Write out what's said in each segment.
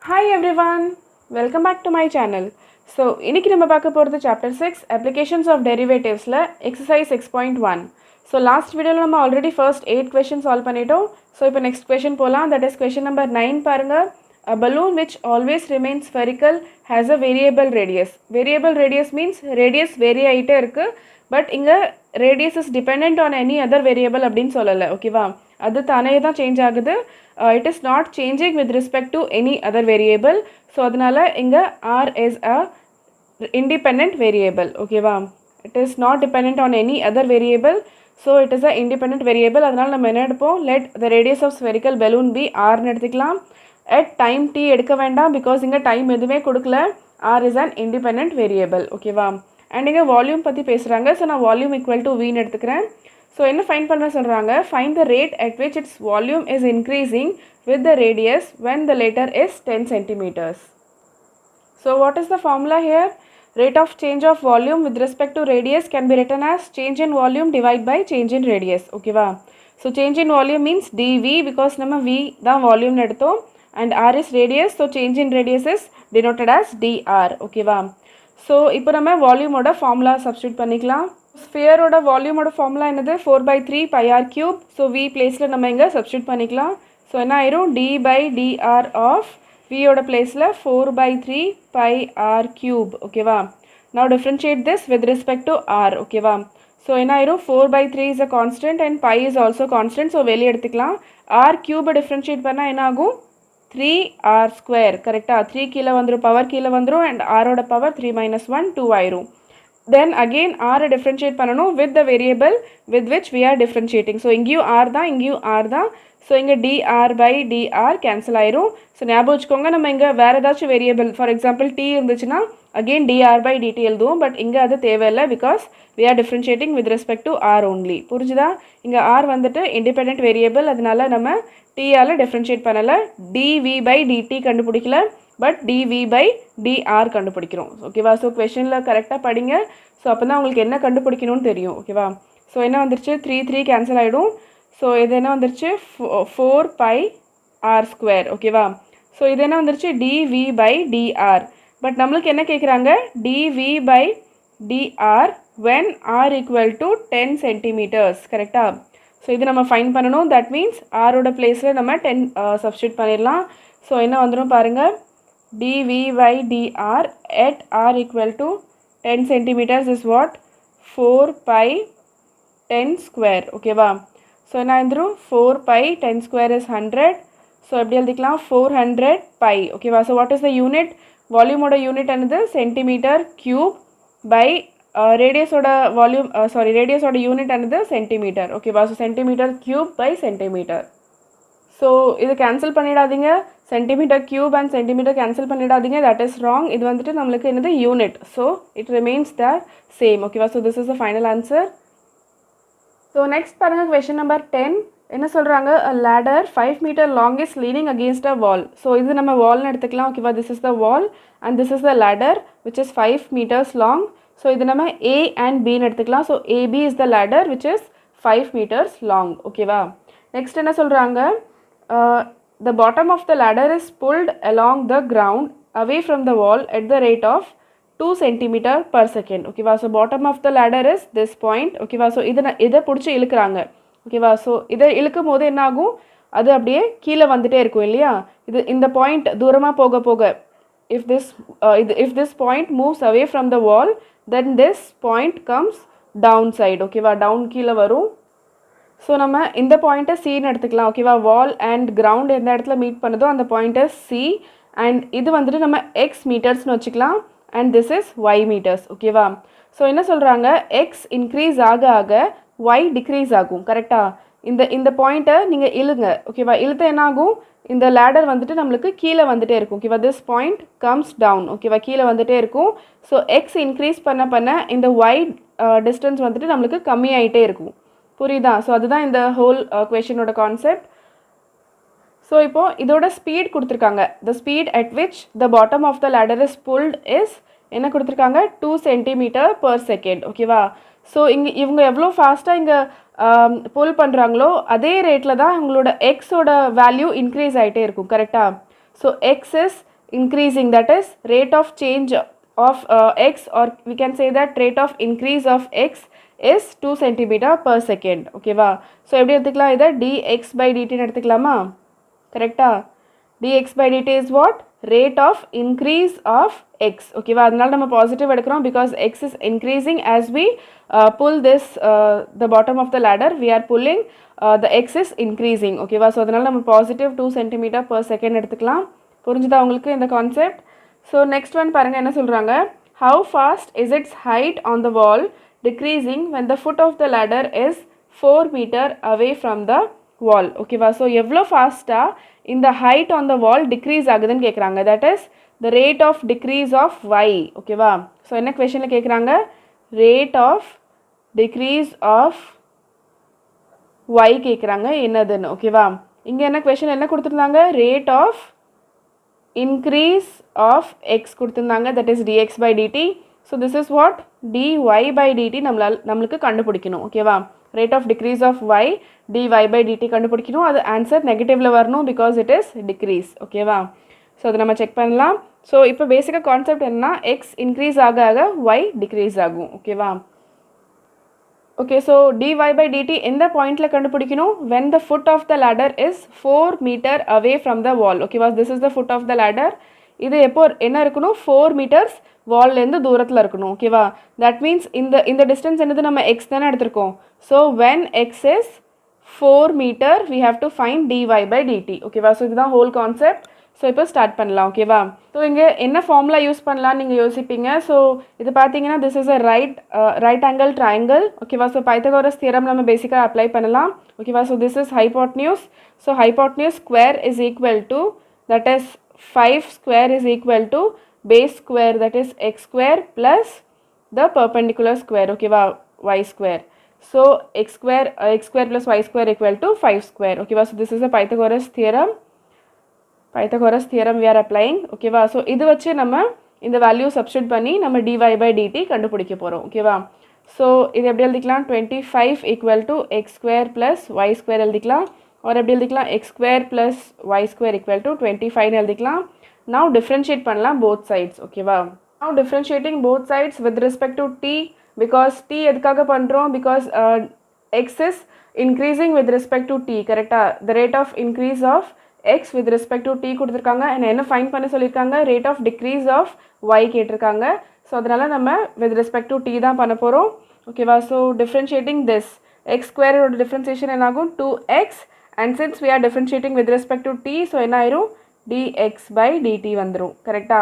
Hi everyone, welcome back to my channel. So, இன்னைக்கு நம்ம பார்க்க போகிறது chapter 6 applications of derivativesல exercise 6.1. So, last video நம்ம already first 8 questions solve பண்ணிட்டோம். So, இப்போ next question போலாம். That is question number 9 பாருங்க. A balloon which always remains spherical has a variable radius. Variable radius means radius vary ஆயிட்டே இருக்கு. But இங்க radius is dependent on any other variable அப்படின்னு சொல்லலை. ஓகேவா? அது தானே தான் சேஞ்ச் ஆகுது. It is not changing with respect to any other variable. So, அதனால இங்க R is a independent variable. ஓகேவா? It is not dependent on any other variable. So, it is a independent variable. அதனால நம்ம என்ன எடுப்போம்? Let the radius of spherical balloon be R னு எடுத்துக்கலாம். At time t எடுக்க வேண்டாம் because இங்க time எதுவுமே கொடுக்கல. R is an independent variable. ஓகேவா? And இங்க volume பற்றி பேசுகிறாங்க. So, நான் volume equal to V னு எடுத்துக்கிறேன். So, என்ன find பண்ண சொல்கிறாங்க? Find the rate at which its volume is increasing with the radius when the latter is 10 centimeters. So, what is the formula here? Rate of change of volume with respect to radius can be written as change in volume divided by change in radius. Okay va? So, change in volume means dV because நம்ம V தான் volume எடுத்தோம் and R is radius. So, change in radius is denoted as dr. Okay va? So, இப்போ நம்ம volume ஓட formula substitute பண்ணிக்கலாம். Sphere ஓட volume ஓட formula என்னது 4/3 pi r cube. So, V placeல நம்ம இங்க substitute பண்ணிக்கலாம். So, என்ன ஆயிரும் d by dr of V ஓட placeல 4/3 pi r cube. Okay va? Now, differentiate this with respect to r. Okay va? So, என்ன ஆயிரும் 4/3 is a constant and pi is also constant. So, வெளியே எடுத்துக்கலாம். r cube differentiate பண்ணா என்ன ஆகும்? 3r square. கரெக்டா? 3 கீழே வந்துரும், power கீழே வந்துரும் and r ஓட power 3 minus 1 2 ஆயிரும். Then again r differentiate பண்ணணும் with the variable with which we are differentiating. So, இங்கேயும் r தான், இங்கேயும் r தான். So, இங்கே dr by dr cancel ஆயிரும். So, ஞாபகம் வச்சுக்கோங்க, நம்ம இங்கே வேறு ஏதாச்சும் variable, for example t இருந்துச்சுன்னா again dr by dt எழுதுவோம். பட் இங்கே அது தேவையில்லை because we are differentiating with respect to r only. புரிஞ்சுதா? இங்கே r வந்துட்டு independent variable, அதனால நம்ம t ஆல differentiate பண்ணலை. dv by dt கண்டுபிடிக்கல, பட் dv by dr கண்டுபிடிக்கிறோம். ஓகேவா? ஸோ கொஷனில் கரெக்டாக படிங்க. ஸோ அப்போ தான் உங்களுக்கு என்ன கண்டுபிடிக்கணும்னு தெரியும். ஓகேவா? ஸோ என்ன வந்துருச்சு? 3 கேன்சல் ஆகிடும். ஸோ இது என்ன வந்துருச்சு? 4 pi r square. ஓகேவா? ஸோ இது என்ன வந்துருச்சு? dv by dr. பட் நம்மளுக்கு என்ன கேட்குறாங்க? dv by dr when r equal to 10 centimeters. கரெக்டா? ஸோ இது நம்ம ஃபைன் பண்ணணும். தட் மீன்ஸ் ஆரோட பிளேஸில் நம்ம 10 சப்ஸ்டியூட் பண்ணிடலாம். ஸோ என்ன வந்துடும் பாருங்கள்? dv by dr at r equal to 10 centimeters is what? 4 pi 10 square. ஓகேவா? ஸோ என்ன வந்துடும்? 4 pi 10 square is 100. ஸோ எப்படி எழுதிக்கலாம்? 400 pi. ஓகேவா? So what is the unit? வால்யூமோட யூனிட் என்னது? சென்டிமீட்டர் கியூப் பை ரேடியஸோட வால்யூம் ரேடியஸோட யூனிட் என்னது? சென்டிமீட்டர். ஓகேவா? So centimetre cube by centimetre. So இது கேன்சல் பண்ணிடாதீங்க. Centimetre cube and centimetre cancel பண்ணிடாதீங்க. That is wrong. இது வந்துட்டு நம்மளுக்கு என்னது? Unit. So it remains the same. ஓகேவா? So this is the final answer. So next பாருங்கள், கொஷின் நம்பர் 10 என்ன சொல்கிறாங்க? A ladder 5 meter long is leaning against a wall. So இது நம்ம வால்னு எடுத்துக்கலாம். ஓகேவா? This is the wall and this is the ladder which is 5 meters long. So இது நம்ம A and Bன்னு எடுத்துக்கலாம். So AB is the ladder which is 5 meters long. ஓகேவா? Next என்ன சொல்கிறாங்க? The bottom of the ladder is pulled along the ground away from the wall at the rate of 2 centimeter per second. ஓகேவா? So bottom of the ladder is this point. ஓகேவா? So இதை பிடிச்சி இழுக்கிறாங்க. ஓகேவா? So இதை இழுக்கும் போது என்ன ஆகும்? அது அப்படியே கீழே வந்துட்டே இருக்கும் இல்லையா? இந்த பாயிண்ட் தூரமாக போக போக if this point moves away from the wall then this point comes down side. ஓகேவா? டவுன் கீழே வரும். ஸோ நம்ம இந்த பாயிண்ட்டை சின்னு எடுத்துக்கலாம். ஓகேவா? வால் அண்ட் கிரவுண்ட் எந்த இடத்துல மீட் பண்ணுதோ அந்த பாயிண்ட்டை சி அண்ட் இது வந்துட்டு நம்ம எக்ஸ் மீட்டர்ஸ்னு வச்சுக்கலாம் and this is Y meters. ஓகேவா? ஸோ என்ன சொல்கிறாங்க? எக்ஸ் இன்க்ரீஸ் ஆக ஆக ஒய் டிக்ரீஸ் ஆகும். கரெக்டாக? இந்த பாயிண்ட்டை நீங்கள் இழுங்க. ஓகேவா? இழுத்த என்ன ஆகும்? இந்த லேடர் வந்துட்டு நம்மளுக்கு கீழே வந்துட்டே இருக்கும். ஓகேவா? This point comes down. ஓகேவா? கீழே வந்துட்டே இருக்கும். ஸோ எக்ஸ் இன்க்ரீஸ் பண்ண இந்த ஒய் டிஸ்டன்ஸ் வந்துட்டு நம்மளுக்கு கம்மியாயிட்டே இருக்கும். புரியுதா? ஸோ அதுதான் இந்த ஹோல் கொஷனோட கான்செப்ட். ஸோ இப்போது இதோட ஸ்பீட் கொடுத்துருக்காங்க. The speed at which the bottom of the ladder is pulled is என்ன கொடுத்துருக்காங்க? 2 centimeter per second. ஓகேவா? ஸோ இவங்க எவ்வளோ ஃபாஸ்ட்டாக இங்கே புல் பண்ணுறாங்களோ அதே ரேட்டில் தான் உங்களோட எக்ஸோட வேல்யூ இன்க்ரீஸ் ஆகிட்டே இருக்கும். கரெக்டாக? So X is increasing, that is rate of change of x, or we can say that rate of increase of x is 2 centimeter per second. ஓகேவா? ஸோ எப்படி எடுத்துக்கலாம்? இதை dx by dt எடுத்துக்கலாமா? கரெக்டா? dx by dt is what? Rate of increase of x. ஓகேவா? அதனால நம்ம positive எடுக்கிறோம் because x is increasing as we pull this the bottom of the ladder. We are pulling the x is increasing. ஓகேவா? So அதனால நம்ம positive 2 centimeter per second எடுத்துக்கலாம். புரிஞ்சுதா உங்களுக்கு இந்த கான்செப்ட்? ஸோ நெக்ஸ்ட் ஒன் பாருங்கள் என்ன சொல்கிறாங்க. How fast is its height on the wall decreasing when the foot of the ladder is 4 meter away from the wall? ஓகேவா? ஸோ எவ்வளோ ஃபாஸ்ட்டாக இந்த height on the wall decrease ஆகுதுன்னு கேட்குறாங்க. that is the rate of decrease of y. ஓகேவா? So என்ன கொஷனில் கேட்குறாங்க? rate of decrease of y கேட்குறாங்க என்னதுன்னு. ஓகேவா? இங்கே என்ன கொஷன் என்ன கொடுத்துருந்தாங்க? rate of increase of x கொடுத்துருந்தாங்க, that is dx by dt. so this is what? dy by dt நம்மளுக்கு கண்டுபிடிக்கணும். ஓகேவா? rate of decrease of y dy by dt கண்டுபிடிக்கணும். அது ஆன்சர் நெகட்டிவில் வரணும் because it is decrease. ஓகேவா? ஸோ அதை நம்ம செக் பண்ணலாம். ஸோ இப்போ பேசிக்காக கான்செப்ட் என்னன்னா x இன்க்ரீஸ் ஆக ஆக y டிக்ரீஸ் ஆகும். ஓகேவா? okay, so dy by dt எந்த பாயிண்டில் கண்டுபிடிக்கணும்? when the foot of the ladder is 4 meter away from the wall. ஓகேவா? this is the foot of the ladder. இது எப்போ என்ன இருக்கணும்? 4 meters வால்லேருந்து தூரத்தில் இருக்கணும். ஓகேவா? that means இந்த distance என்னது? நம்ம x தானே எடுத்திருக்கோம். so when x is 4 meter we have to find dy by dt. ஓகேவா? ஸோ இதுதான் ஹோல் கான்செப்ட். ஸோ இப்போ ஸ்டார்ட் பண்ணலாம். ஓகேவா? ஸோ இங்கே என்ன ஃபார்முலா யூஸ் பண்ணலான்னு நீங்கள் யோசிப்பீங்க. ஸோ இது பார்த்தீங்கன்னா this is a right angle triangle. ஓகேவா? ஸோ பைத்தகோரஸ் தியரம் நம்ம பேசிக்காக அப்ளை பண்ணலாம். ஓகேவா? So this is hypotenuse. So hypotenuse square is equal to, that is 5 square is equal to base square, that is x square plus the perpendicular square. ஓகேவா? y square. so x square plus y square equal to 5 square. ஓகேவா? so this is a Pythagoras theorem. we are applying. ஓகேவா? So இது வச்சு நம்ம இந்த value substitute பண்ணி நம்ம dy by dt கண்டுபிடிக்க போகிறோம். ஓகேவா? ஸோ இது எப்படி எழுதிக்கலாம்? 25 equal to x square plus y square எழுதிக்கலாம். और எப்படி எழுதிக்கலாம்? x square plus y square equal to 25 எழுதிக்கலாம். now differentiate பண்ணலாம் both sides. ஓகேவா? now differentiating both sides with respect to t, because t எதுக்காக பண்ணுறோம்? because x is increasing with respect to t. கரெக்டாக? the rate of increase of x with respect to t கொடுத்துருக்காங்க. and என்ன find பண்ண சொல்லியிருக்காங்க? rate of decrease of y கேட்டிருக்காங்க. So அதனால் நம்ம with respect to t தான் பண்ண போகிறோம். ஓகேவா? So differentiating this x square ஓட differentiation என்ன ஆகும்? 2x, and since we are differentiating with respect to t, so என்ன ஆயிரும்? dx by dt வந்துடும். கரெக்டா?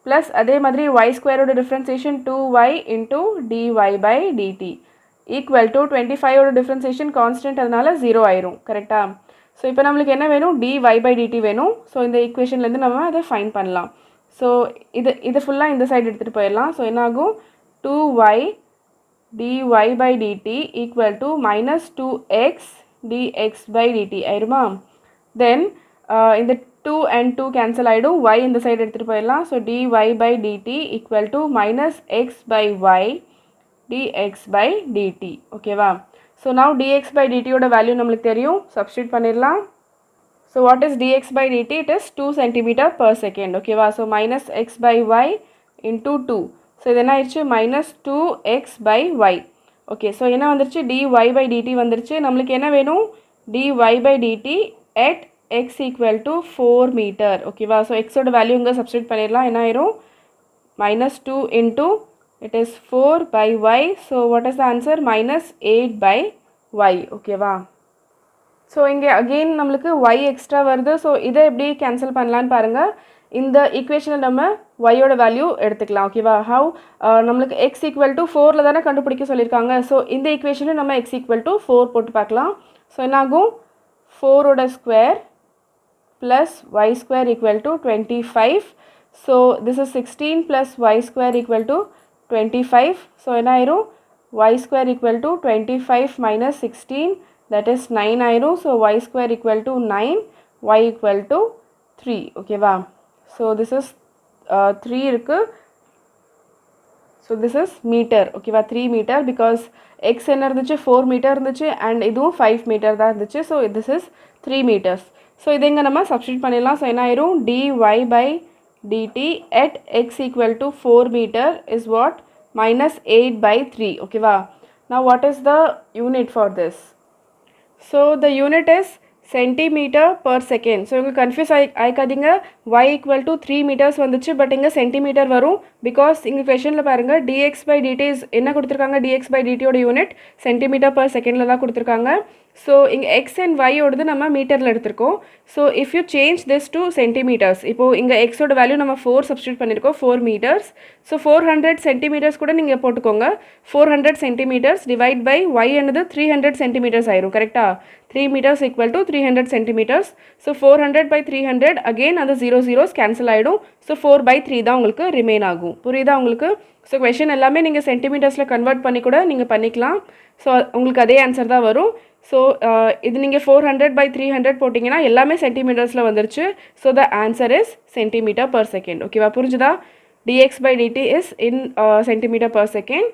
ப்ளஸ் அதே மாதிரி y square ஓட differentiation 2y into dy by dt equal to 25 ஓட differentiation கான்ஸ்டன்ட், அதனால 0 ஆயிரும். கரெக்டா? ஸோ இப்போ நம்மளுக்கு என்ன வேணும்? dy by dt வேணும். ஸோ இந்த ஈக்குவேஷன்லேருந்து நம்ம அதை ஃபைண்ட் பண்ணலாம். ஸோ இது ஃபுல்லாக இந்த சைடு எடுத்துகிட்டு போயிடலாம். ஸோ என்ன ஆகும்? 2y dy by dt equal to minus 2x dx by dt ஆயிருமா? தென் இந்த 2 and 2 கேன்சல் ஆகிடும். y இந்த சைடு எடுத்துகிட்டு போயிடலாம். So dy by dt equal to minus x by y dx by dt. ஓகேவா? So now dx by dt ஓட value நம்மளுக்கு தெரியும். சப்ஸ்டியூட் பண்ணிடலாம். So what is dx by dt? it is 2 centimeter per second. ஓகேவா? So minus x by y into 2. So இது என்ன ஆயிடுச்சு? minus 2x by y. Okay, so என்ன வந்துருச்சு? dy by dt வந்துருச்சு. நம்மளுக்கு என்ன வேணும்? dy by dt at x equal to 4 meter. ஓகேவா? ஸோ எக்ஸோட வேல்யூ இங்கே சப்ஸ்டியூட் பண்ணிடலாம். என்ன ஆயிரும்? minus 2 into it is 4 by y. so what is the answer? minus 8 by y. ஓகேவா? ஸோ இங்கே அகெயின் நம்மளுக்கு y எக்ஸ்ட்ரா வருது. ஸோ இதை எப்படி கேன்சல் பண்ணலான்னு பாருங்கள். இந்த ஈக்குவேஷனில் நம்ம y-ஓட வேல்யூ எடுத்துக்கலாம். ஓகேவா? ஹவ் நம்மளுக்கு x ஈக்குவல் டு 4ல் தானே கண்டுபிடிக்க சொல்லியிருக்காங்க. ஸோ இந்த ஈக்குவேஷனில் நம்ம x ஈக்குவல் டு 4 போட்டு பார்க்கலாம். ஸோ என்னாகும்? 4ஓட square plus y square equal to 25. So this is 16 plus y square equal to 25. So என்ன ஆயிரும்? y square equal to 25 minus 16, that is 9 ஆயிரும். So y square equal to 9, y equal to 3. ஓகேவா? So this is 3 இருக்குது. So this is metre. ஓகேவா? 3 metre, because X என்ன இருந்துச்சு? 4 metre இருந்துச்சு, and இதுவும் 5 மீட்டர் தான் இருந்துச்சு. So this is 3 meters. So இதை இங்கே நம்ம சப்ஸ்டியூட் பண்ணிடலாம். ஸோ என்ன ஆயிரும்? dy by dt at x equal to 4 meter is what? Minus 8/3. Okay, wow. Now what is the unit for this? So the unit is centimeter per second. So you confuse ஆயிக்காதீங்க y equal to 3 meters வந்துச்சு but இங்கே centimetre வரும் because இங்கே கொஷனில் பாருங்கள் dx by dt is என்ன கொடுத்துருக்காங்க dx by dt ஓட unit centimetre per செகண்டில் தான் கொடுத்துருக்காங்க. ஸோ இங்கே எக்ஸ் அண்ட் y ஓடது நம்ம மீட்டரில் எடுத்திருக்கோம். So if you change this to centimetres, இப்போது இங்கே எக்ஸோட வேல்யூ நம்ம 4 சப்ஸ்டியூட் பண்ணியிருக்கோம் 4 meters. ஸோ 400 சென்டிமீட்டர்ஸ் கூட நீங்கள் போட்டுக்கோங்க. 400 சென்டிமீட்டர்ஸ் டிவைட் பை y என்னது 300 சென்டிமீட்டர்ஸ் ஆயிரும் கரெக்டாக. 3 meters equal to 300 centimeters. So 400 by 300 again அந்த 0 zeros cancel ஆயிடும். So 4/3 தான் உங்களுக்கு ரிமைன் ஆகும். புரியுதா உங்களுக்கு? ஸோ கொஷன் எல்லாமே நீங்கள் சென்டிமீட்டர்ஸில் கன்வெர்ட் பண்ணி கூட நீங்கள் பண்ணிக்கலாம். ஸோ உங்களுக்கு அதே ஆன்சர் தான் வரும். ஸோ இது நீங்கள் 400 by 300 போட்டிங்கன்னா எல்லாமே சென்டிமீட்டர்ஸில் வந்துருச்சு. So the answer is centimetre per second. ஓகேவா? புரிஞ்சுதா? dx by dt is in centimeter per second.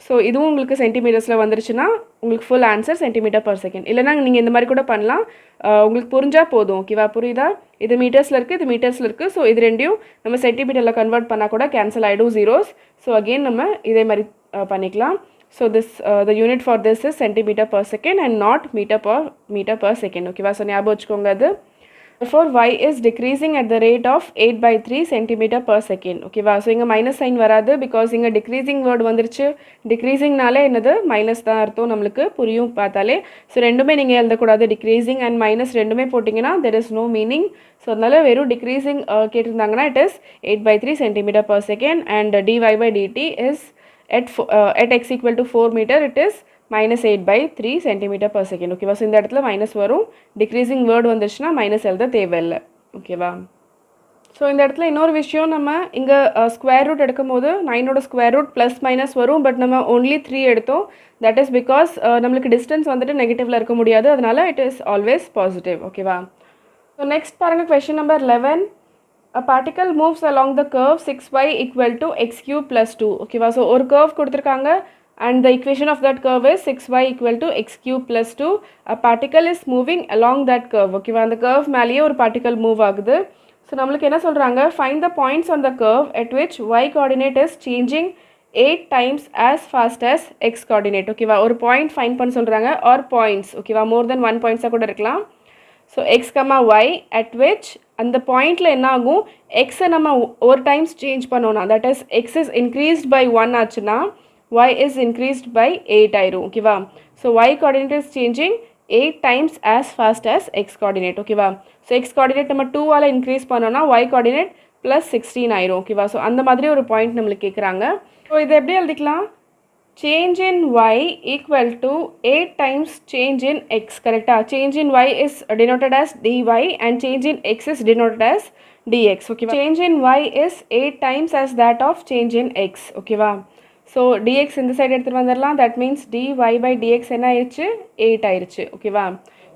So இதுவும் உங்களுக்கு சென்டிமீட்டர்ஸில் வந்துருச்சுன்னா உங்களுக்கு full answer centimetre per second. இல்லைனா நீங்கள் இந்த மாதிரி கூட பண்ணலாம். உங்களுக்கு புரிஞ்சால் போதும். ஓகேவா? புரியுதா? இது மீட்டர்ஸில் இருக்குது, இது மீட்டர்ஸில் இருக்குது. ஸோ இது ரெண்டையும் நம்ம சென்டிமீட்டரில் கன்வெர்ட் பண்ணால் கூட கேன்சல் ஆகிடும் ஜீரோஸ். ஸோ அகெயின் நம்ம இதே மாதிரி பண்ணிக்கலாம். So this the unit for this is centimetre per second and not meter per second. ஓகேவா? ஸோ ஞாபகம் வச்சுக்கோங்க அது. Therefore y is decreasing at the rate of 8/3 centimeter per second. ஓகேவா? ஸோ இங்கே மைனஸ் சைன் வராது பிகாஸ் இங்கே decreasing word வந்துருச்சு. டிக்ரீசிங்னாலே என்னது மைனஸ் தான் அர்த்தம், நம்மளுக்கு புரியும் பார்த்தாலே. ஸோ ரெண்டுமே நீங்கள் எழுதக்கூடாது, டிக்ரீசிங் அண்ட் மைனஸ் ரெண்டுமே போட்டிங்கன்னா there is no meaning. So அதனால வெறும் டிக்ரீசிங் கேட்டிருந்தாங்கன்னா it is 8/3 centimeter per second and dy by dt is at x equal to 4 meter it is minus 8/3 centimeter per second. ஓகேவா? So இந்த இடத்துல minus வரும். Decreasing word வந்துச்சுன்னா minus எழுத தேவையில்லை. ஓகேவா? ஸோ இந்த இடத்துல இன்னொரு விஷயம், நம்ம இங்கே ஸ்கொயர் ரூட் எடுக்கும் போது 9ஓட ஸ்கொயர் ரூட் ப்ளஸ் மைனஸ் வரும். பட் நம்ம only 3 எடுத்தோம். தட் இஸ் பிகாஸ் நம்மளுக்கு டிஸ்டன்ஸ் வந்துட்டு நெகட்டிவில் இருக்க முடியாது, அதனால இட் இஸ் ஆல்வேஸ் பாசிட்டிவ். ஓகேவா? ஸோ நெக்ஸ்ட் பாருங்கள் question number 11. A particle moves along the curve 6y equal to x cube plus 2. ஓகேவா? ஸோ ஒரு கர்வ் கொடுத்துருக்காங்க and the equation of that curve is 6y equal to x cube plus 2. A particle is moving along that curve. ஓகேவா? அந்த curve மேலேயே ஒரு particle move ஆகுது. So நம்மளுக்கு என்ன சொல்கிறாங்க, find the points on the curve at which y coordinate is changing 8 times as fast as x coordinate. ஓகேவா? ஒரு பாயிண்ட் ஃபைண்ட் பண்ண சொல்கிறாங்க, ஆர் பாயிண்ட்ஸ். ஓகேவா? மோர் தென் 1 பாயிண்ட்ஸாக கூட இருக்கலாம். So X comma Y at which அந்த பாயிண்டில் என்ன ஆகும், எக்ஸை நம்ம ஒரு டைம்ஸ் சேஞ்ச் பண்ணோன்னா that is X is increased by 1 ஆச்சுன்னா y is increased by 8 ஆயிரும். ஓகேவா? So y coordinate is changing 8 times as fast as x coordinate. ஓகேவா? ஸோ x coordinate நம்ம 2ஆல் இன்க்ரீஸ் பண்ணோன்னா y coordinate plus 16 ஆயிரும். ஓகேவா? ஸோ அந்த மாதிரி ஒரு பாயிண்ட் நம்மளுக்கு கேட்குறாங்க. ஸோ இதை எப்படி எழுதிக்கலாம், change in y equal to 8 times change in x. கரெக்டாக? change in y is denoted as dy and change in x is denoted as dx. ஓகேவா? change in y is 8 times as that of change in x. ஓகேவா? So dx இந்த side எடுத்துகிட்டு வந்துடலாம். That means dy by dx என்ன ஆயிடுச்சு, 8 ஆயிடுச்சு. ஓகேவா?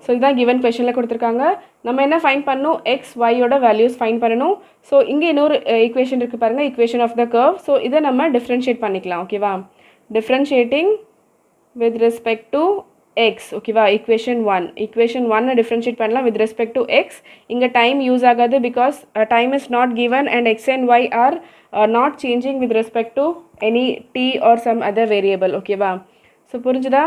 So இதுதான் கிவன் கொஷனில் கொடுத்துருக்காங்க. நம்ம என்ன ஃபைண்ட் பண்ணணும், எக்ஸ் ஒய்யோட வேல்யூஸ் ஃபைண்ட் பண்ணணும். ஸோ இங்கே இன்னொரு ஈக்குவேஷன் இருக்குது பாருங்கள், equation of the curve. So இதை நம்ம டிஃப்ரென்ஷியேட் பண்ணிக்கலாம். ஓகேவா? Differentiating with respect to X. ஓகேவா? ஈக்குவேஷன் 1 டிஃப்ரென்ஷியேட் பண்ணலாம் வித் ரெஸ்பெக்ட் டு எக்ஸ். இங்கே டைம் யூஸ் ஆகாது because time is not given and X and Y are not changing with respect to any t or some other variable. ஓகேவா? So புரிஞ்சுதா?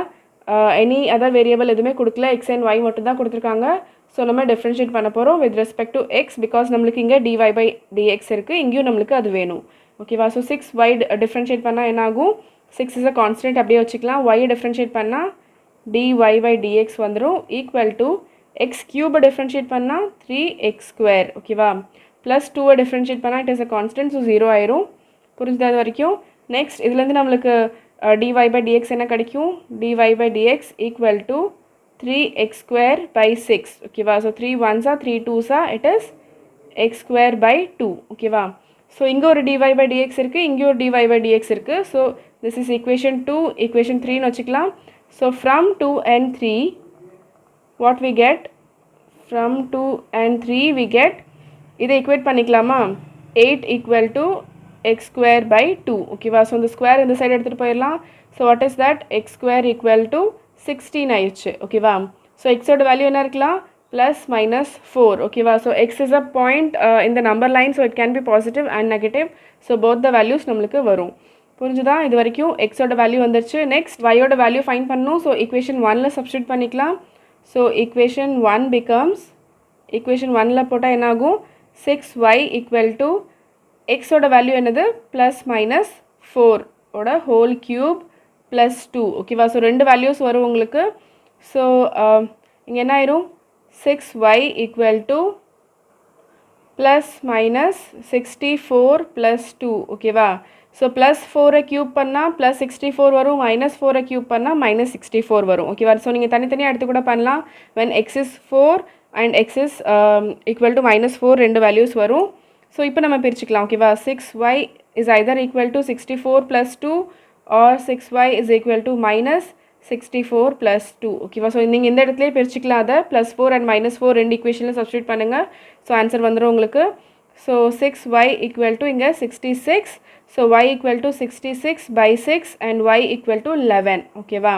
any other variable எதுவுமே கொடுக்கல, x and y மட்டும் தான் கொடுத்துருக்காங்க. So நம்ம differentiate பண்ண போகிறோம் with respect to x because நம்மளுக்கு இங்கே dy by dx இருக்குது, இங்கேயும் நம்மளுக்கு அது வேணும். ஓகேவா? ஸோ 6y டிஃப்ரென்ஷியேட் பண்ணால் என்ன ஆகும், 6 is a constant அப்படியே வச்சுக்கலாம். y டிஃப்ரென்ஷியேட் பண்ணால் dy by dx வந்துடும் equal to x cube differentiate பண்ணால் 3x square. ஓகேவா? ப்ளஸ் 2 டிஃப்ரென்ஷியேட் பண்ணால் it is a constant, so 0 ஆயிரும். புரிஞ்சுது அது வரைக்கும்? நெக்ஸ்ட் இதுலேருந்து நம்மளுக்கு dy by dx என்ன கிடைக்கும், dy by dx equal to 3x square by 6. ஓகேவா? So 3 1s are 3 2s are it is x square by 2. ஓகேவா? ஸோ இங்கே ஒரு dy by dx இருக்குது, இங்கே ஒரு dy by dx இருக்குது. So this is equation 2, equation 3ன்னு வச்சுக்கலாம். So from 2 and 3 what we get, from 2 and 3 we get, இதை equate பண்ணிக்கலாமா, 8 equal to X square by 2. ஓகேவா? ஸோ இந்த ஸ்கொயர் இந்த சைடு எடுத்துகிட்டு போயிடலாம். So what is that, X square equal to 16 ஆயிடுச்சு. ஓகேவா? ஸோ எக்ஸோட வேல்யூ என்ன இருக்கலாம், plus minus 4. Okay, so x is a point in the number line, so it can be positive and negative. So both the values நம்மளுக்கு வரும். புரிஞ்சுதா? இது வரைக்கும் x ஓட வேல்யூ வந்துருச்சு. நெக்ஸ்ட் y ஓட வேல்யூ ஃபைண்ட் பண்ணணும். ஸோ equation 1ல சப்ஸ்டியூட் பண்ணிக்கலாம். ஸோ equation 1 becomes equation 1ல போட்டால் என்ன ஆகும்? 6y equal to x ஓட வேல்யூ என்னது? plus minus 4 ஓட whole cube plus 2. ஓகேவா? ஸோ ரெண்டு வேல்யூஸ் வரும் உங்களுக்கு. ஸோ இங்கே என்ன ஆயிரும்? 6y equal to plus minus 64 plus 2. ஓகேவா? ஸோ ப்ளஸ் 4 க்யூப் பண்ணால் ப்ளஸ் 64 வரும், மைனஸ் 4 க்யூப் பண்ணால் மைனஸ் 64 வரும். ஓகேவா? ஸோ நீங்கள் தனித்தனியாக எடுத்து கூட பண்ணலாம். when x is 4 and x is equal to minus 4 ரெண்டு வேல்யூஸ் வரும். ஸோ இப்போ நம்ம பிரிச்சுக்கலாம். ஓகேவா? 6y is either equal to 64 plus 2 or 6y is equal to minus 64 plus 2. ஓகேவா? ஸோ நீங்கள் இந்த இடத்துலேயே பிரிச்சுக்கலாம். அதை ப்ளஸ் 4 and மைனஸ் 4 ரெண்டு ஈக்குவேஷனில் சப்ஸ்டியூட் பண்ணுங்கள். ஸோ ஆன்சர் வந்துடும் உங்களுக்கு. ஸோ 6y equal to இங்கே 66. So y equal to 66 by 6 and y equal to 11. ஓகேவா?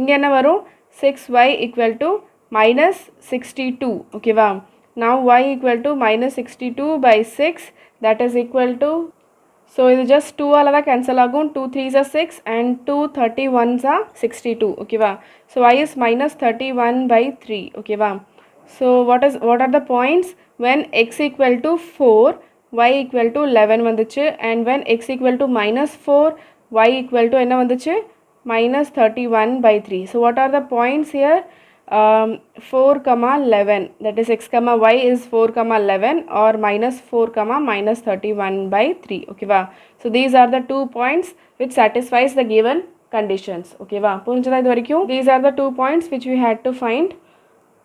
இங்கே என்ன வரும்? 6y equal to minus 62. ஓகேவா? now y equal to minus 62 by 6, that is equal to, so இது ஜஸ்ட் 2ஆல் தான் கேன்சல் ஆகும். 2 3s are 6 and 2 31s are 62. ஓகேவா? So y is minus 31 by 3. ஓகேவா? So what are the points when x equal to 4, y equal to 11 வந்துச்சு, and when x equal to minus 4, y equal to என்ன வந்துச்சு? minus 31 by 3. So what are the points here? 4 comma 11, that is x comma y is 4 comma 11 or minus 4 comma minus 31 by 3. Okay va? So these are the 2 points which satisfies the given conditions. Okay va? புரிஞ்சதா இது வரைக்கும்? These are the 2 points which we had to find.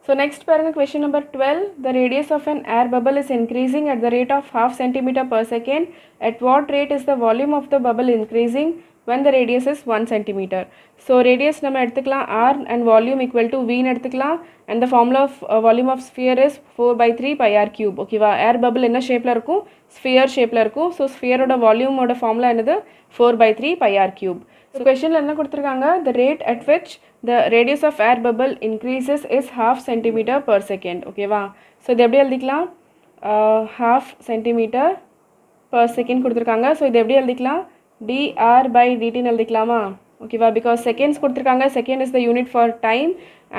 So next paranga, question number 12. The radius of an air bubble is increasing at the rate of half centimeter per second. At what rate is the volume of the bubble increasing when the radius is 1 centimeter? So radius நம்ம எடுத்துக்கலாம் r and volume equal to v ன்னு எடுத்துக்கலாம், and the formula of volume of sphere is 4 by 3 pi r cube. ஓகேவா? air bubble என்ன ஷேப்பில் இருக்கும்? sphere ஷேப்பில் இருக்கும். ஸோ ஸ்பியரோட வால்யூமோட ஃபார்முலா என்னது? 4 by 3 pi r cube. So கொஷனில் என்ன கொடுத்துருக்காங்க? the rate at which the radius of air bubble increases is half centimeter per second. ஓகேவா? ஸோ இது எப்படி எழுதிக்கலாம்? half centimeter per second கொடுத்துருக்காங்க. ஸோ இது எப்படி எழுதிக்கலாம்? dr by dtன்னு எழுதிக்கலாமா? ஓகேவா? பிகாஸ் செகண்ட்ஸ் கொடுத்துருக்காங்க. Second is the unit for time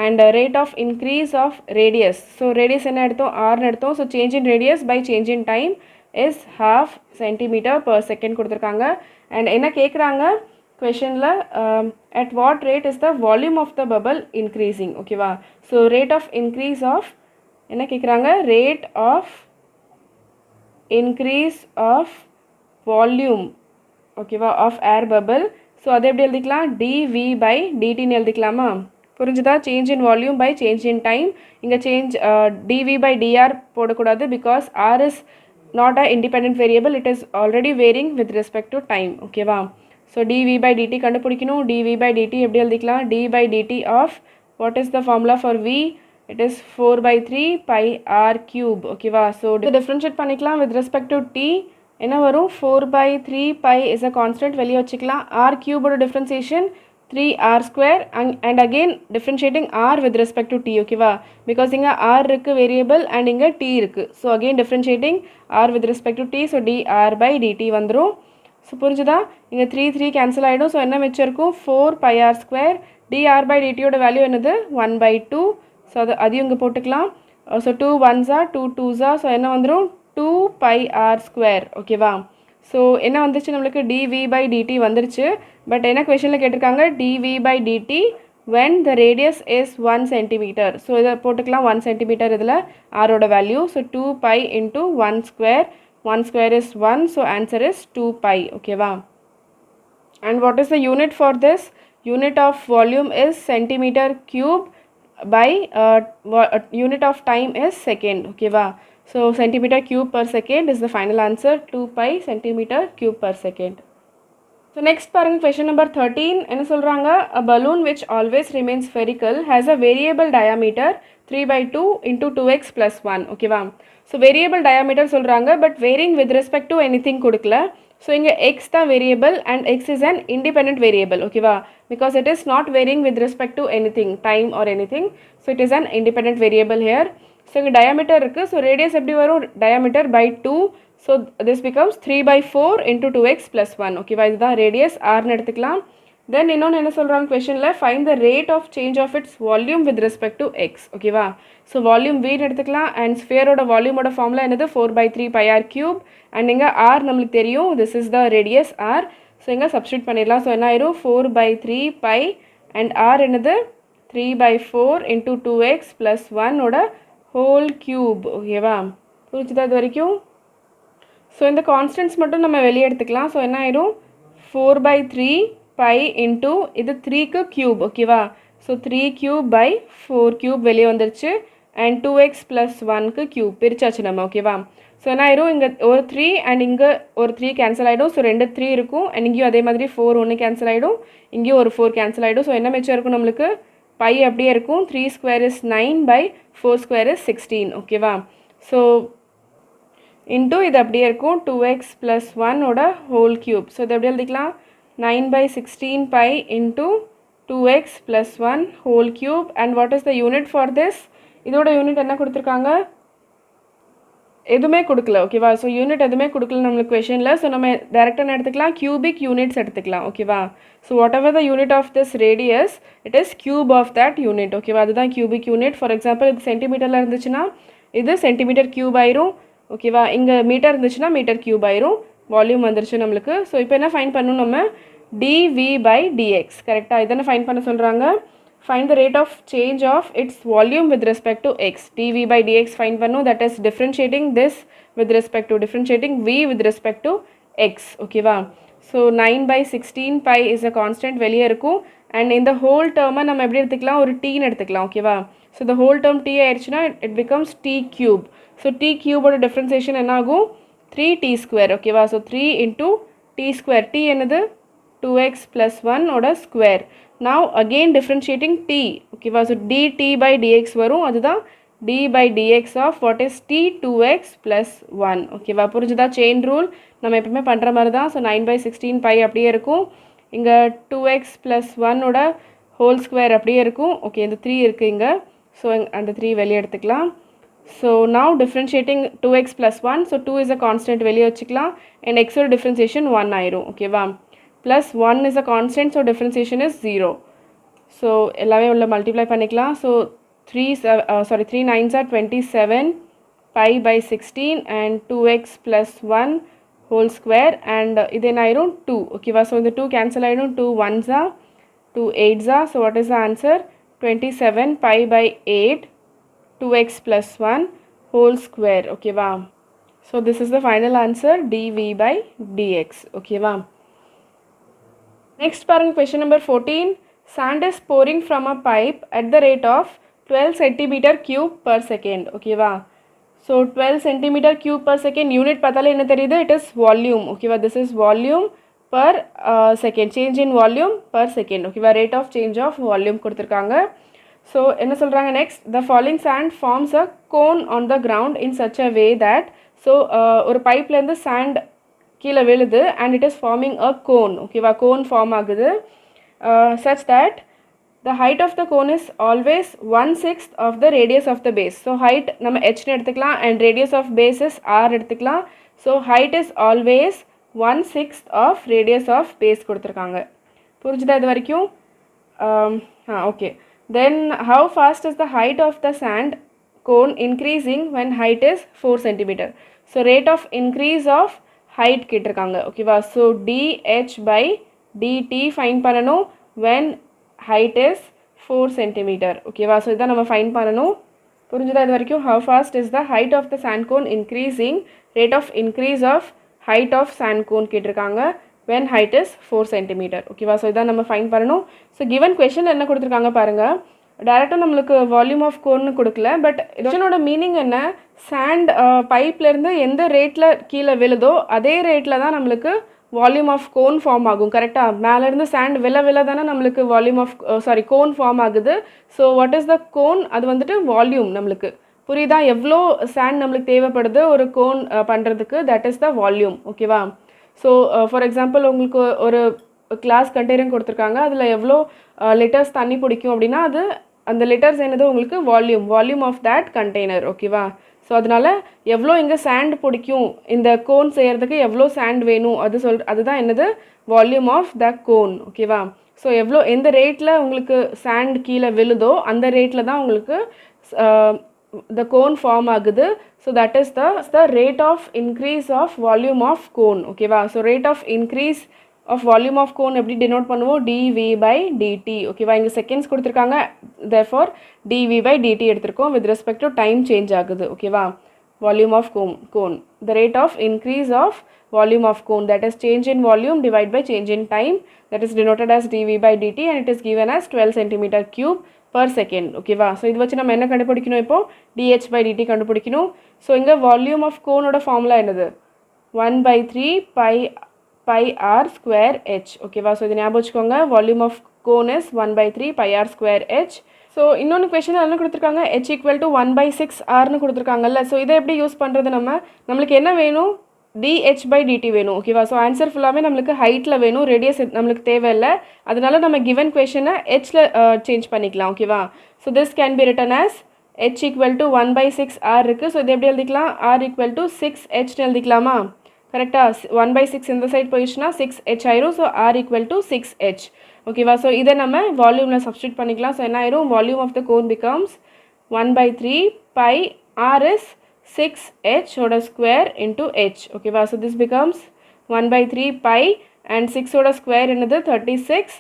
and rate of increase of radius. So radius என்ன எடுத்தோம்? ஆர்னு எடுத்தோம். So change in radius by change in time is half centimeter per second கொடுத்துருக்காங்க. And என்ன கேட்குறாங்க கொஷனில்? at what rate is the volume of the bubble increasing? ஓகேவா? So rate of increase of என்ன கேட்குறாங்க? Rate of increase of volume. ஓகேவா? Of air bubble. So அதை எப்படி எழுதிக்கலாம்? dv by dtன்னு எழுதிக்கலாமா? புரிஞ்சுதா? Change in volume by change in time. இங்கே சேஞ்ச் dv by dr போடக்கூடாது, because r is not a independent variable, it is already varying with respect to time. ஓகேவா? So dv by dt கண்டுபிடிக்கணும். dv by dt எப்படி எழுதிக்கலாம்? d by dt of what is the formula for v? It is 4 by 3 pi r cube. ஓகேவா? So differentiate பண்ணிக்கலாம் with respect to t. என்ன வரும்? 4 by 3 pi is a constant, வெளியே வச்சுக்கலாம். r cube ஓட differentiation 3r square and again differentiating r with respect to t. ஓகேவா? Because இங்கே r இருக்கு வேரியபிள் and இங்கே t இருக்கு. So again differentiating r with respect to t. So dr by dt வந்துடும். So புரிஞ்சுதா? இங்கே 3 cancel ஆகிடும். ஸோ என்ன மிச்சம் இருக்கும்? 4 pi r square. dr by dt ஓட வேல்யூ என்னது? 1 by 2. ஸோ அதையும் இங்கே போட்டுக்கலாம். So 2 1s are 2 2s are. So என்ன வந்துடும்? 2 pi r square. ஓகேவா? ஸோ என்ன வந்துச்சு நம்மளுக்கு? dv by dt வந்துருச்சு. பட் என்ன கொஷனில் கேட்டிருக்காங்க? dv by dt when the radius is 1 centimeter. So இதை போட்டுக்கலாம் 1 centimeter இதில் ஆரோட value. So 2 pi into 1 square. 1 square is 1. So answer is 2 pi. ஓகேவா? And what is the unit for this? Unit of volume is centimeter cube by unit of time is second. ஓகேவா? So centimeter cube per second is the final answer. 2 pi centimeter cube per second. So next பாருங்க, question number 13. என்ன சொல்றாங்க? A balloon which always remains spherical has a variable diameter 3 by 2 into 2x plus 1. ஓகேவா? So variable diameter சொல்கிறாங்க, but varying with respect to anything கொடுக்கல. So இங்கே x தான் variable and x is an independent variable. ஓகேவா? Because it is not varying with respect to anything, time or anything. So it is an independent variable here. So இங்கே diameter இருக்குது. So radius எப்படி வரும், diameter by 2. So this becomes 3/4 into 2x plus 1. ஓகேவா, இதுதான் radius ஆர்னு எடுத்துக்கலாம். தென் இன்னொன்று என்ன சொல்கிறாங்க கொஷனில், find the rate of change of its volume with respect to X. ஓகேவா, ஸோ வால்யூம் வீன்னு எடுத்துக்கலாம். அண்ட் ஸ்பியரோட வால்யூமோட ஃபார்முலா என்னது, 4/3 πr3. அண்ட் இங்கே ஆர் நம்மளுக்கு தெரியும், this is the radius r. So இங்கே சப்ஸ்டியூட் பண்ணிடலாம். ஸோ என்ன ஆயிரும், 4/3 π அண்ட் ஆர் என்னது 3/4 into 2x plus 1 ஓட ஹோல் கியூப். ஓகேவா, புரிஞ்சுதா இது வரைக்கும்? ஸோ இந்த கான்ஸ்டன்ட்ஸ் மட்டும் நம்ம வெளியே எடுத்துக்கலாம். ஸோ என்ன ஆயிரும், 4/3 π into இது 3க்கு கியூப். ஓகேவா, ஸோ 3 கியூப் பை 4 கியூப் வெளியே வந்துருச்சு. அண்ட் 2x plus 1க்கு கியூப் பிரிச்சாச்சு நம்ம. ஓகேவா, ஸோ என்ன ஆயிரும், இங்கே ஒரு 3 அண்ட் இங்கே ஒரு 3 கேன்சல் ஆகிடும். ஸோ 2 3 இருக்கும். அண்ட் இங்கேயும் அதே மாதிரி 4 1 கேன்சல் ஆகிடும். இங்கேயும் ஒரு 4 கேன்சல் ஆகிடும். ஸோ என்ன மிச்சம் இருக்கும் நம்மளுக்கு, பை அப்படியே இருக்கும். 3 square is 9 by 4 square is 16. ஓகேவா, ஸோ இன்டூ இது அப்படியே இருக்கும் 2x plus 1 ஓட ஹோல் கியூப். ஸோ இது எப்படி எழுதிக்கலாம், 9/16 π into 2x plus 1 whole cube. And what is the unit for this? இதோட யூனிட் என்ன கொடுத்துருக்காங்க, எதுவுமே கொடுக்கல. ஓகேவா, ஸோ யூனிட் எதுவுமே கொடுக்கல நம்மளுக்கு கொஷனில். ஸோ நம்ம டேரெக்டாக எடுத்துக்கலாம், கியூபிக் யூனிட்ஸ் எடுத்துக்கலாம். ஓகேவா, so whatever the unit of this radius, it is cube of that unit. ஓகேவா, அதுதான் கியூபிக் யூனிட். ஃபார் எக்ஸாம்பிள் இது சென்டிமீட்டரில் இருந்துச்சுன்னா இது சென்டிமீட்டர் கியூப் ஆயிரும். ஓகேவா, இங்கே மீட்டர் இருந்துச்சுன்னா மீட்டர் கியூப் ஆயிரும். வால்யூம் வந்துருச்சு நம்மளுக்கு. ஸோ இப்போ என்ன ஃபைன் பண்ணணும் நம்ம, dv/dx. கரெக்டாக இதென்ன ஃபைன் பண்ண சொல்கிறாங்க, find the rate of change of its volume with respect to x. dv/dx find பண்ணும், that is differentiating this with respect to differentiating v with respect to X. ஓகேவா, ஸோ 9/16 π இஸ் a constant வெளியே இருக்கும். And இந்த whole டேர்மை நம்ம எப்படி எடுத்துக்கலாம், ஒரு டீன்னு எடுத்துக்கலாம். ஓகேவா, ஸோ இந்த ஹோல் டேர்ம் t ஆயிடுச்சுன்னா it becomes t cube. So t கியூபோட டிஃப்ரென்சியேஷன் என்ன ஆகும், 3t². ஓகேவா, ஸோ 3 into t². t என்னது 2x plus 1 ஓட square. now again differentiating t. ஓகேவா, ஸோ dt/dx வரும், அதுதான் d/dx of what is t 2x plus 1. ஓகேவா, புரிஞ்சுதா, செயின் ரூல் நம்ம எப்பவுமே பண்ணுற மாதிரி தான். ஸோ 9/16 π அப்படியே இருக்கும். இங்கே 2x plus 1 ஓட ஹோல் ஸ்கொயர் அப்படியே இருக்கும். ஓகே, இந்த 3 இருக்குது இங்கே. ஸோ அந்த 3 வெளியே எடுத்துக்கலாம். So now differentiating 2x plus 1. So 2 is a constant வெளியே வச்சுக்கலாம். And x ஓட differentiation 1 ஆயிரும். ஓகேவா, plus 1 is a constant, so differentiation is 0. So எல்லாமே உள்ள multiply பண்ணிக்கலாம். So 3 9s are 27 π/16 and 2x plus 1 whole square. And இது என்ன ஆயிரும் 2. ஓகேவா, so இந்த 2 cancel ஆயிடும். 2 1s are 2 8s are. So what is the answer, 27 π/8 2x plus 1 whole square. ஓகேவா, so this is the final answer, dv/dx. ஓகேவா, next பாருங்க, question number 14. Sand is pouring from a pipe at the rate of 12 centimeter cube per second. ஓகேவா, so 12 centimeter cube per second unit பார்த்தாலே என்ன தெரியுது, it is volume. ஓகேவா, this is volume per second, change in volume per second. ஓகேவா, rate of change of volume கொடுத்துருக்காங்க. So என்ன சொல்கிறாங்க next, the falling sand forms a cone on the ground in such a way that, so ஒரு பைப்லேருந்து sand கீழே விழுது and it is forming a cone. ஓகேவா, cone form ஆகுது. Such that the height of the cone is always 1/6 of the radius of the base. So height நம்ம ஹெச்னு எடுத்துக்கலாம் and radius of base is r எடுத்துக்கலாம். So height is always 1/6 of radius of base கொடுத்துருக்காங்க. புரிஞ்சுதா இது வரைக்கும்? Okay. Then how fast is the height of the sand cone increasing when height is 4 cm? So rate of increase of height கேட்டிருக்காங்க. ஓகேவா, so dh/dt fine பண்ணணும் when height is 4 cm. ஓகேவா, so இதான் நம்ம ஃபைன் பண்ணணும். புரிஞ்சுதா இது வரைக்கும்? how fast is the height of the sand cone increasing, rate of increase of height of sand cone கேட்டிருக்காங்க when height is 4 cm. ஓகேவா, ஸோ இதான் நம்ம ஃபைன் பண்ணணும். ஸோ கிவன் கொஷனில் என்ன கொடுத்துருக்காங்க பாருங்கள், டேரெக்டாக நம்மளுக்கு வால்யூம் ஆஃப் கோன்னு கொடுக்கல. பட் இதனோட மீனிங் என்ன, சாண்ட் பைப்லேருந்து எந்த ரேட்டில் கீழே விழுதோ அதே ரேட்டில் தான் நம்மளுக்கு வால்யூம் ஆஃப் கோன் ஃபார்ம் ஆகும். கரெக்டாக, மேலேருந்து சாண்ட் விழ தானே நம்மளுக்கு வால்யூம் ஆஃப் கோன் ஃபார்ம் ஆகுது. So what is the cone, அது வந்துட்டு வால்யூம். நம்மளுக்கு புரியுதா, எவ்வளோ சாண்ட் நம்மளுக்கு தேவைப்படுது ஒரு கோன் பண்ணுறதுக்கு, தட் இஸ் த வால்யூம். ஓகேவா, ஸோ ஃபார் எக்ஸாம்பிள் உங்களுக்கு ஒரு கிளாஸ் கண்டெய்னர் கொடுத்துருக்காங்க, அதில் எவ்வளோ லிட்டர்ஸ் தண்ணி பிடிக்கும் அப்படின்னா அது அந்த லிட்டர்ஸ் என்னது உங்களுக்கு வால்யூம் ஆஃப் தேட் கண்டெய்னர் ஓகேவா. ஸோ அதனால் எவ்வளோ இங்கே சாண்ட் பிடிக்கும் இந்த கோன் செய்கிறதுக்கு எவ்வளோ சாண்ட் வேணும் அதுதான் என்னது வால்யூம் ஆஃப் த கோன் ஓகேவா. ஸோ எந்த ரேட்டில் உங்களுக்கு சாண்ட் கீழே விழுதோ அந்த ரேட்டில் தான் உங்களுக்கு the cone form ஆகுது. So that is the rate of increase of volume of cone ஓகேவா. So rate of increase of volume of cone எப்படி denote பண்ணுவோம் dV by dt ஓகேவா. இங்கே செகண்ட்ஸ் கொடுத்துருக்காங்க, therefore dV by dt எடுத்திருக்கோம் with respect to time change ஆகுது ஓகேவா. volume of cone the rate of increase of volume of cone, that is change in volume divided by change in time, that is denoted as dV by dt and it is given as 12 centimeter cube per second ஓகேவா. So இது வச்சு நம்ம என்ன கண்டுபிடிக்கணும் இப்போ dH by dt கண்டுபிடிக்கணும். So இங்கே volume of கோனோட ஃபார்முலா என்னது 1/3 pi r square h ஓகேவா. ஸோ இது ஞாபகம் வச்சுக்கோங்க, volume of cone is 1/3 pi r square h. So இன்னொன்று கொஷனில் என்ன கொடுத்துருக்காங்க h = 1/6 rன்னு கொடுத்துருக்காங்கல்ல. ஸோ இதை எப்படி யூஸ் பண்ணுறது, நம்மளுக்கு என்ன வேணும் dH by dt வேணும் ஓகேவா. ஸோ ஆன்சர் ஃபுல்லாமே நம்மளுக்கு ஹைட்டில் வேணும், ரேடியஸ் நம்மளுக்கு தேவையில்லை. அதனால நம்ம கிவன் கொஷனை ஹெச்சில் சேஞ்ச் பண்ணிக்கலாம் ஓகேவா. So this can be written as h = 1/6 r இருக்குது. ஸோ இது எப்படி எழுதிக்கலாம் r = 6h எழுதிக்கலாமா. கரெக்டாக 1/6 இந்த சைட் போயிடுச்சுன்னா 6h ஆயிரும். ஸோ r = 6h ஓகேவா. ஸோ இதை நம்ம வால்யூமில் சப்ஸ்டியூட் பண்ணிக்கலாம். ஸோ என்ன ஆயிரும், volume of the cone becomes 1/3 pi r is 6h ஓட ஸ்கொயர் into h ஓகேவா. So this becomes 1/3 pi and 6 ஓட ஸ்கொயர் என்னது 36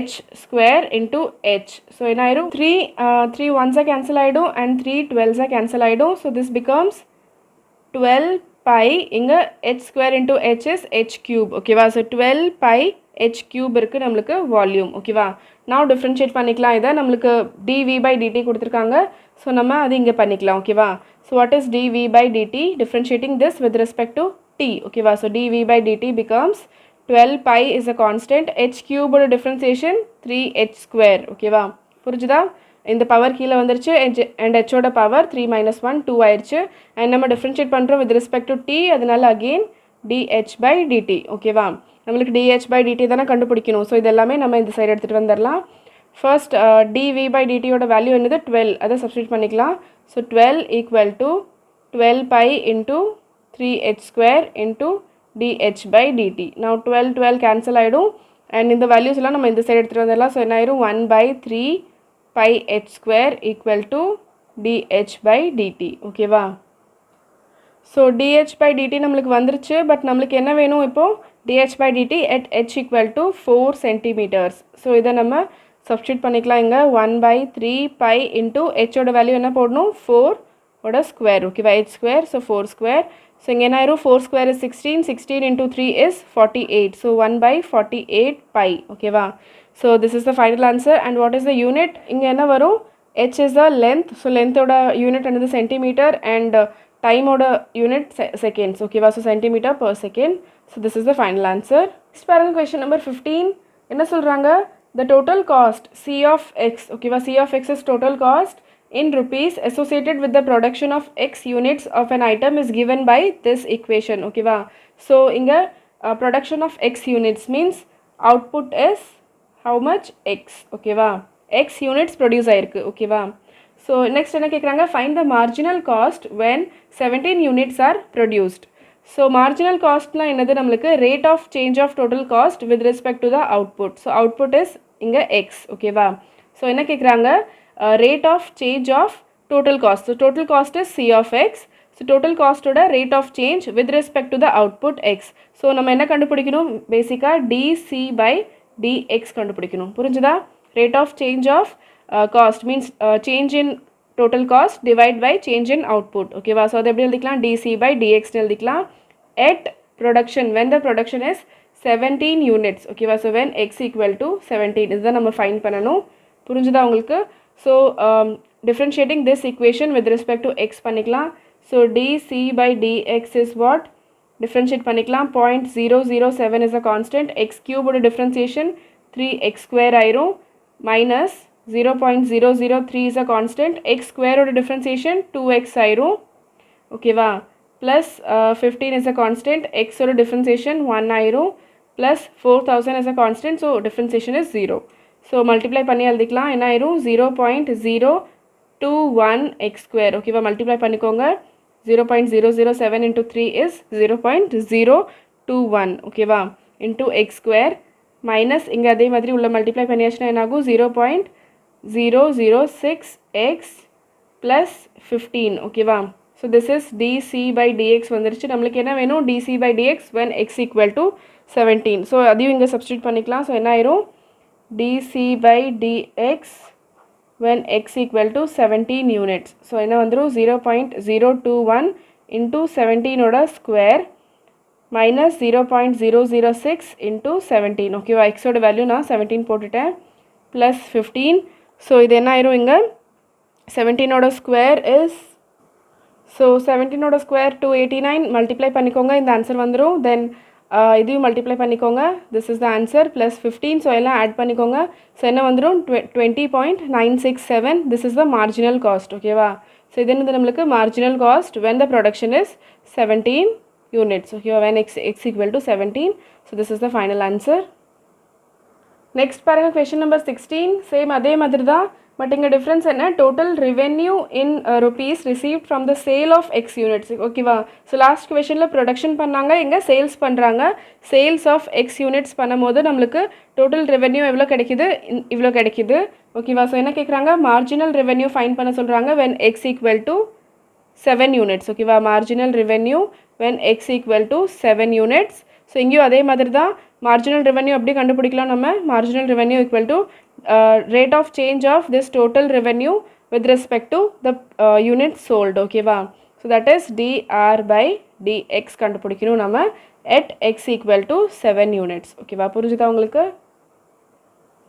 h square into h. So என்ன ஆயிரும் 3 1s கேன்சல் ஆகிடும் and 3 12s கேன்சல் ஆகிடும். ஸோ திஸ் பிகம்ஸ் 12 pi இங்கே h square into h is h cube ஓகேவா. ஸோ 12 pi h cube இருக்குது நம்மளுக்கு வால்யூம் ஓகேவா. நான் டிஃப்ரென்ஷியேட் பண்ணிக்கலாம், இதை நம்மளுக்கு dV by dt கொடுத்துருக்காங்க. ஸோ நம்ம அது இங்கே பண்ணிக்கலாம் ஓகேவா. So what is dV by dt? Differentiating this with respect to t ஓகேவா. So dV by dt becomes 12 pi is a constant, h cube ஓட differentiation 3h square ஓகேவா. புரிஞ்சுதா, இந்த பவர் கீழே வந்துருச்சு and h ஓட பவர் 3 - 1 2 ஆயிடுச்சு. and நம்ம differentiate பண்ணுறோம் with respect to t, அதனால again dH by dt ஓகேவா. நம்மளுக்கு dH by dt தானே கண்டுபிடிக்கணும். ஸோ இதெல்லாமே நம்ம இந்த சைடு எடுத்துகிட்டு வந்துடலாம். ஃபர்ஸ்ட் dV by dt ஓட வேல்யூ என்னது 12, அதை சப்ஸ்டியூட் பண்ணிக்கலாம். So 12 = 12 pi into 3h square into dH by dt. now 12 cancel ஆகிடும் and இந்த வேல்யூஸ் எல்லாம் நம்ம இந்த சைடு எடுத்துகிட்டு வந்துடலாம். ஸோ என்ன ஆயிரும் 1/3 pi h square = dH by dt ஓகேவா. ஸோ dH by dt நம்மளுக்கு வந்துருச்சு, பட் நம்மளுக்கு என்ன வேணும் இப்போது dH by dt at h = 4 centimeters. So இதை நம்ம சப்ஸ்டியூட் பண்ணிக்கலாம். இங்கே 1/3 pi into h ஓட வேல்யூ என்ன போடணும் 4 ஓட ஸ்கொயர் ஓகேவா, h square. So 4 square. So இங்கே என்ன ஆயிரும் 4 square is 16, 16 into 3 is 48. So 1/48 pi ஓகேவா. So this is the final answer. And what is the unit, இங்கே என்ன வரும் h is the length. So லென்த்தோட யூனிட் என்னது சென்டிமீட்டர் அண்ட் டைமோட யூனிட் செகண்ட்ஸ் ஓகேவா. So centimetre per second. So this is the final answer. Next பாருங்க question number 15 என்ன சொல்கிறாங்க, the total cost C of x ஓகேவா. C of x is total cost in rupees associated with the production of x units of an item is given by this equation ஓகேவா. so இங்கே production of x units means output is how much x ஓகேவா. x units produce ஆயிருக்கு ஓகேவா. so next என்ன கேட்குறாங்க, find the marginal cost when 17 units are produced. So marginal காஸ்ட்னா என்னது, நம்மளுக்கு rate of change of total cost with respect to the output. So output is இங்கே x ஓகேவா. ஸோ என்ன கேட்குறாங்க, rate of change of total cost. So total cost is c of x. So total காஸ்ட்டோட rate of change with respect to the output x. So நம்ம என்ன கண்டுபிடிக்கணும், பேசிக்காக d c by d x கண்டுபிடிக்கணும். புரிஞ்சுதா, rate of change of cost means change in total cost divide by change in output ஓகேவா. So அதை எப்படி எழுதிக்கலாம், dc by dx எழுதிக்கலாம். at production when the production is 17 units ஓகேவா. ஸோ when x = 17 இதுதான் நம்ம ஃபைண்ட் பண்ணணும். புரிஞ்சுதா உங்களுக்கு. So differentiating this equation with respect to x பண்ணிக்கலாம். So dc by dx is what, differentiate பண்ணிக்கலாம். 0.007 is a constant, x cube ஓட differentiation 3x square ஆயிரும் minus 0.003 is a constant, x square ஓட differentiation 2x ஆயிரும் ஓகேவா. Plus 15 is a constant, x ஓட differentiation 1 ஆயிரும் plus 4000 is a constant, so differentiation is 0. So multiply பண்ணி எழுதிக்கலாம். என்ன ஆயிரும் 0.021x². ஓகேவா, மல்டிப்ளை பண்ணிக்கோங்க. 0.007 into 3 is 0.021. ஓகேவா, இன்டூ x² மைனஸ் இங்கே அதே மாதிரி உள்ள மல்டிப்ளை பண்ணியாச்சுன்னா என்ன ஆகும் 0.006x ப்ளஸ் 15. ஓகேவா, ஸோ திஸ் இஸ் dc/dx வந்துருச்சு. நம்மளுக்கு என்ன வேணும் dc/dx when x equal to 17. So அதையும் இங்கே சப்ஸ்டியூட் பண்ணிக்கலாம். ஸோ என்ன ஆயிரும் dc/dx when x equal to 17 units. So என்ன வந்துடும் 0.021 into 17 ஓட ஸ்கொயர் மைனஸ் 0.006 into 17. ஓகேவா, எக்ஸோட வேல்யூ நான் 17 போட்டுட்டேன் ப்ளஸ் 15. ஸோ இது என்ன ஆயிரும் இங்கே 17 ஓட ஸ்கொயர் இஸ், ஸோ 17 ஓட ஸ்கொயர் 289. மல்டிப்ளை பண்ணிக்கோங்க, இந்த ஆன்சர் வந்துடும். தென் இதையும் மல்டிப்ளை பண்ணிக்கோங்க, this is the answer plus 15. So எல்லாம் ஆட் பண்ணிக்கோங்க. ஸோ என்ன வந்துடும் 20.967. This is the marginal cost. ஓகேவா, ஸோ இது என்னது நம்மளுக்கு marginal cost when the production is 17 units. ஓகேவா, when x equal to 17. So this is the final answer. Next பாருங்கள், கொஷின் நம்பர் 16. சேம் அதே மாதிரி தான், பட் இங்கே டிஃப்ரென்ஸ் என்ன, total revenue in rupees received from the sale of x units. ஓகேவா, so last கொஷனில் production பண்ணாங்க, இங்கே சேல்ஸ் பண்ணுறாங்க. சேல்ஸ் ஆஃப் எக்ஸ் யூனிட்ஸ் பண்ணும்போது நம்மளுக்கு டோட்டல் ரெவென்யூ எவ்வளோ கிடைக்குது, இவ்வளோ கிடைக்குது. ஓகேவா, ஸோ என்ன கேட்குறாங்க, மார்ஜினல் ரெவென்யூ ஃபைன் பண்ண சொல்கிறாங்க when x equal to 7 units. ஓகேவா, marginal revenue when x equal to 7 units. So இங்கேயும் அதே மாதிரி தான், மார்ஜினல் ரெவென்யூ அப்படி கண்டுபிடிக்கலாம் நம்ம. Marginal revenue equal to rate of change of this total revenue with respect to the units sold. ஓகேவா, so that is dr/dx கண்டுபிடிக்கணும் நம்ம at x equal to 7 units. ஓகேவா, புரிஞ்சுதா உங்களுக்கு?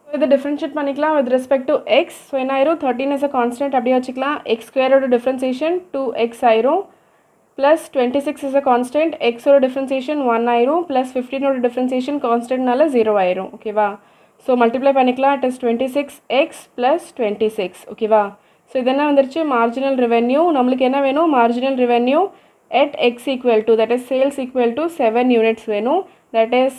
இதை டிஃப்ரென்ஷியேட் பண்ணிக்கலாம் with respect to x. So என்ன ஆயிரும் 13 as a constant அப்படியே வச்சுக்கலாம். x² டிஃப்ரென்சியேஷன் 2x ஆயிரும் ப்ளஸ் 26 is a constant, xோட டிஃப்ரென்சியேஷன் 1 ஆயிரும் ப்ளஸ் 15ஓட டிஃப்ரென்சியேஷன் கான்ஸ்டன்ட்னால 0 ஆயிரும். ஓகேவா, ஸோ மல்டிப்ளை பண்ணிக்கலாம். It is 26x plus 26. ஓகேவா, ஸோ இது என்ன வந்துருச்சு மார்ஜினல் ரெவென்யூ. நம்மளுக்கு என்ன வேணும், marginal revenue at x equal to, that is sales equal to 7 units வேணும். that is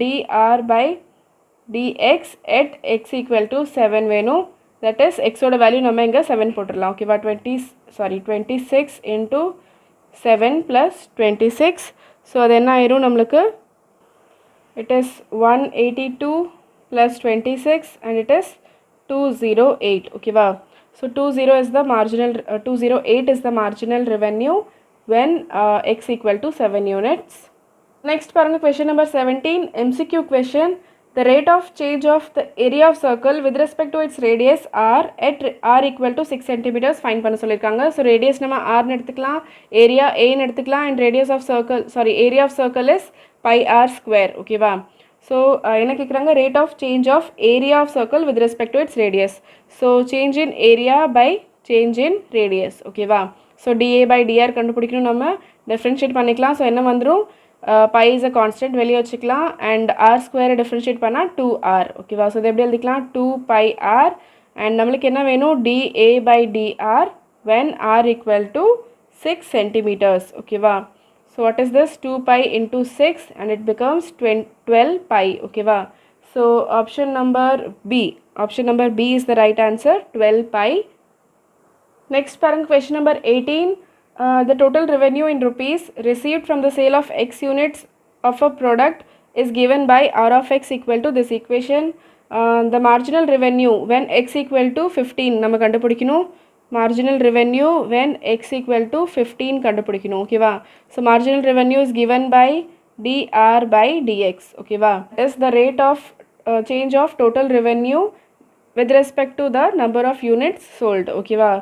dr/dx at x equal to 7 வேணும். that is xோட வேல்யூ நம்ம இங்கே 7 போட்டுடலாம். ஓகேவா, 26 into 7 plus 26. ஸோ அது என்ன ஆயிரும் நம்மளுக்கு, it is 182 plus 26 and it is 208. ஓகேவா, so 208 is the marginal revenue when x equal to 7 units. Next பாருங்கள், question number 17 MCQ question. The rate of change of the area of circle with respect to its radius r at r equal to 6 centimeters fine பண்ண சொல்லியிருக்காங்க. So radius நம்ம ஆர்னு எடுத்துக்கலாம், area ஏன்னு எடுத்துக்கலாம், and radius of circle area of circle is πr². ஓகேவா, so என்ன கேட்குறாங்க, rate of change of area of circle with respect to its radius. So change in area by change in radius. ஓகேவா, so dA/dr கண்டுபிடிக்கணும், நம்ம differentiate பண்ணிக்கலாம். So என்ன வந்துடும், by is a constant வெளியே வச்சுக்கலாம், அண்ட் r² டிஃப்ரென்ஷியேட் பண்ணால் 2r. ஓகேவா, ஸோ இது எப்படி எழுதிக்கலாம் 2πr. அண்ட் நம்மளுக்கு என்ன வேணும் dA/dr when r equal to 6 centimeters. ஓகேவா, so what is this, 2 pi into 6 and it becomes 12 pi. ஓகேவா, so option number B is the right answer, 12 pi. Next parent, question number 18. The total revenue in rupees received from the sale of x units of a product is given by r of x equal to this equation. The marginal revenue when x equal to 15 நம்ம கண்டுபிடிக்கணும். marginal revenue when x equal to 15 கண்டுபிடிக்கணும். ஓகேவா, so marginal revenue is given by dr/dx. ஓகேவா, is the rate of change of total revenue with respect to the number of units sold. ஓகேவா,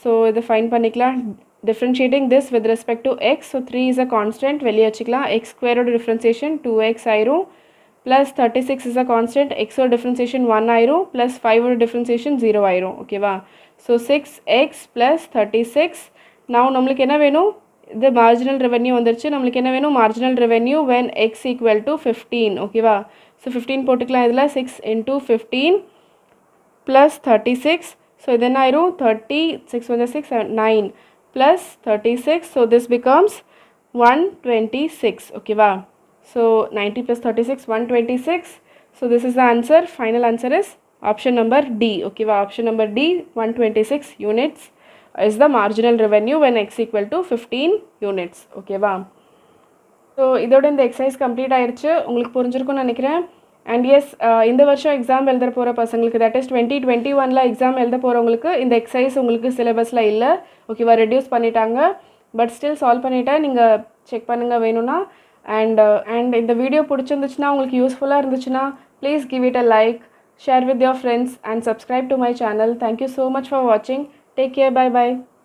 so இதை fine பண்ணிக்கலாம். differentiating this with respect to x, so 3 is a constant வெளியே வச்சுக்கலாம். x² differentiation 2x ஆயிரும் plus 36 is a constant, x differentiation 1 ஆயிரும் plus 5 differentiation 0 ஆயிரும். ஓகேவா, so 6x plus 36. now நம்மளுக்கு என்ன வேணும், இது marginal revenue வந்துருச்சு. நம்மளுக்கு என்ன வேணும், marginal revenue when x equal to 15. ஓகேவா, so 15 போட்டுக்கலாம். இதில் 6 into 15 plus 36. so இது என்ன ஆயிரும் 36 வந்து 6 9 plus 36. so this becomes 126. ஓகேவா, so 90 plus 36 126. so this is the answer. Final answer is option number d. ஓகேவா? Option number d 126 units is the marginal revenue when x equal to 15 units. ஓகேவா? So இதோட இந்த exercise complete ஆயிடுச்சு. உங்களுக்கு புரிஞ்சிருக்கும்னு நினைக்கிறேன். And S, இந்த வருஷம் எக்ஸாம் எழுத போகிற பசங்களுக்கு, தட் இஸ் 2021 எக்ஸாம் எழுத போகிறவங்களுக்கு இந்த எக்ஸசைஸ் உங்களுக்கு சிலபஸில் இல்லை. ஓகேவா? ரெடியூஸ் பண்ணிட்டாங்க. பட் ஸ்டில் சால்வ் பண்ணிவிட்டேன். நீங்கள் செக் பண்ணுங்கள் வேணும்னா. அண்ட் இந்த வீடியோ பிடிச்சிருந்துச்சுன்னா, உங்களுக்கு யூஸ்ஃபுல்லாக இருந்துச்சுன்னா, please give it a like, share with your friends and subscribe to my channel. Thank you so much for watching. Take care. Bye bye.